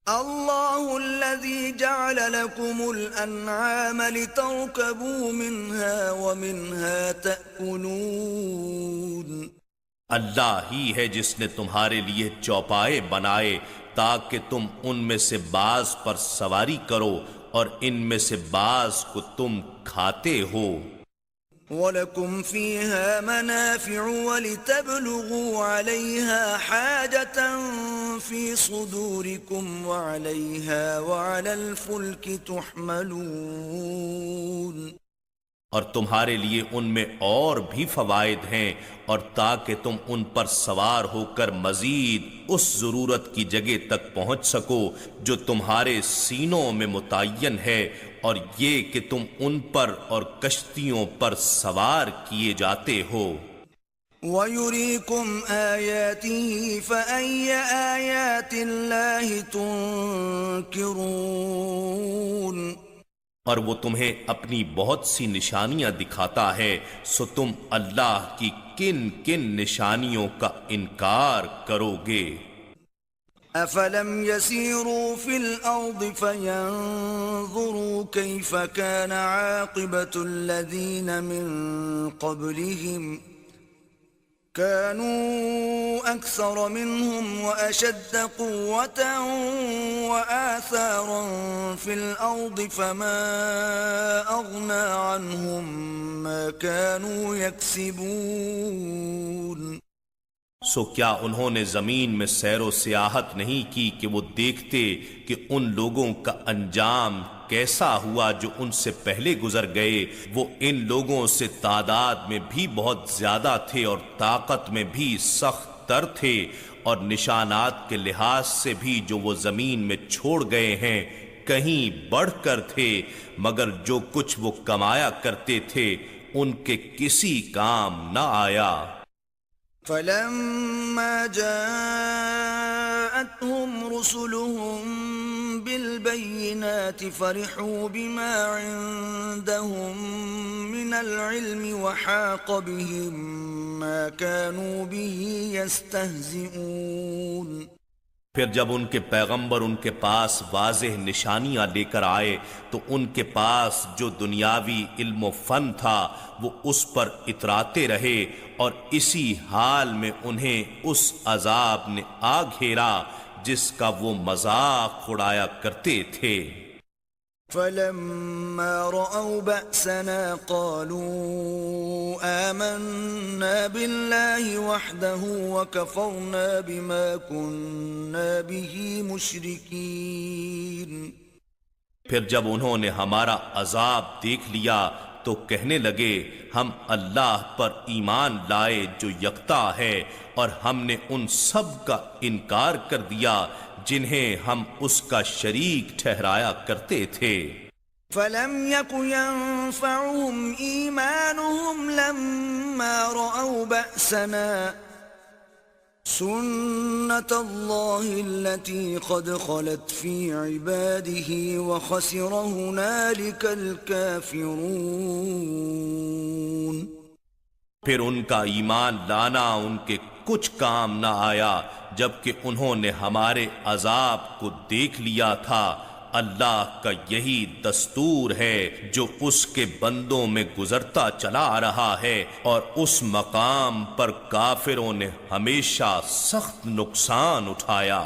الله الذي جعل لكم الأنعام لتركبوا منها ومنها تأكلون اللہ ہی ہے جس نے تمہارے لیے چوپائے بنائے تاکہ تم ان میں سے بعض پر سواری کرو اور ان میں سے بعض کو تم کھاتے ہو۔ وَلَكُمْ فِيهَا مَنَافِعُ وَلِتَبْلُغُوا عَلَيْهَا حَاجَةً فِي صُدُورِكُمْ وَعَلَيْهَا وَعَلَى الْفُلْكِ تُحْمَلُونَ، اور تمہارے لیے ان میں اور بھی فوائد ہیں، اور تاکہ تم ان پر سوار ہو کر مزید اس ضرورت کی جگہ تک پہنچ سکو جو تمہارے سینوں میں متعین ہے، اور یہ کہ تم ان پر اور کشتیوں پر سوار کیے جاتے ہو۔ وَيُرِيكُمْ آيَاتِهِ فَأَيَّ آيَاتِ اللَّهِ تُنْكِرُونَ، اور وہ تمہیں اپنی بہت سی نشانیاں دکھاتا ہے، سو تم اللہ کی کن کن نشانیوں کا انکار کرو گے؟ أَفَلَمْ يَسِيرُوا فِي الْأَرْضِ فَيَنْظُرُوا كَيْفَ كَانَ عَاقِبَةُ الَّذِينَ مِنْ قَبْلِهِمْ كَانُوا أَكْثَرَ مِنْهُمْ وَأَشَدَّ قُوَّةً وَآثَارًا فِي الْأَرْضِ فَمَا أَغْنَى عَنْهُمْ مَا كَانُوا يَكْسِبُونَ۔ سو کیا انہوں نے زمین میں سیر و سیاحت نہیں کی کہ وہ دیکھتے کہ ان لوگوں کا انجام کیسا ہوا جو ان سے پہلے گزر گئے؟ وہ ان لوگوں سے تعداد میں بھی بہت زیادہ تھے اور طاقت میں بھی سخت تر تھے، اور نشانات کے لحاظ سے بھی جو وہ زمین میں چھوڑ گئے ہیں کہیں بڑھ کر تھے، مگر جو کچھ وہ کمایا کرتے تھے ان کے کسی کام نہ آیا۔ فَلَمَّا جَاءَتْهُمْ رُسُلُهُم بِالْبَيِّنَاتِ فَرِحُوا بِمَا عِندَهُم مِّنَ الْعِلْمِ وَحَاقَ بِهِم مَّا كَانُوا بِهِ يَسْتَهْزِئُونَ۔ پھر جب ان کے پیغمبر ان کے پاس واضح نشانیاں لے کر آئے تو ان کے پاس جو دنیاوی علم و فن تھا وہ اس پر اتراتے رہے، اور اسی حال میں انہیں اس عذاب نے آ گھیرا جس کا وہ مذاق اڑایا کرتے تھے۔ فَلَمَّا رَأَوْا بَأْسَنَا قَالُوا آمَنَّا بِاللَّهِ وَحْدَهُ وَكَفَرْنَا بِمَا كُنَّا بِهِ مُشْرِكِينَ۔ پھر جب انہوں نے ہمارا عذاب دیکھ لیا تو کہنے لگے ہم اللہ پر ایمان لائے جو یکتا ہے، اور ہم نے ان سب کا انکار کر دیا جنہیں ہم اس کا شریک ٹھہرایا کرتے تھے۔ فَلَمْ يَكُ يَنفَعُهُمْ إِيمَانُهُمْ لَمَّا رَأَوْا بَأْسَنَا سُنَّتَ اللَّهِ الَّتِي قَدْ خَلَتْ فِي عِبَادِهِ وَخَسِرَ هُنَالِكَ الْكَافِرُونَ۔ پھر ان کا ایمان لانا ان کے کچھ کام نہ آیا جبکہ انہوں نے ہمارے عذاب کو دیکھ لیا تھا۔ اللہ کا یہی دستور ہے جو اس کے بندوں میں گزرتا چلا آ رہا ہے، اور اس مقام پر کافروں نے ہمیشہ سخت نقصان اٹھایا۔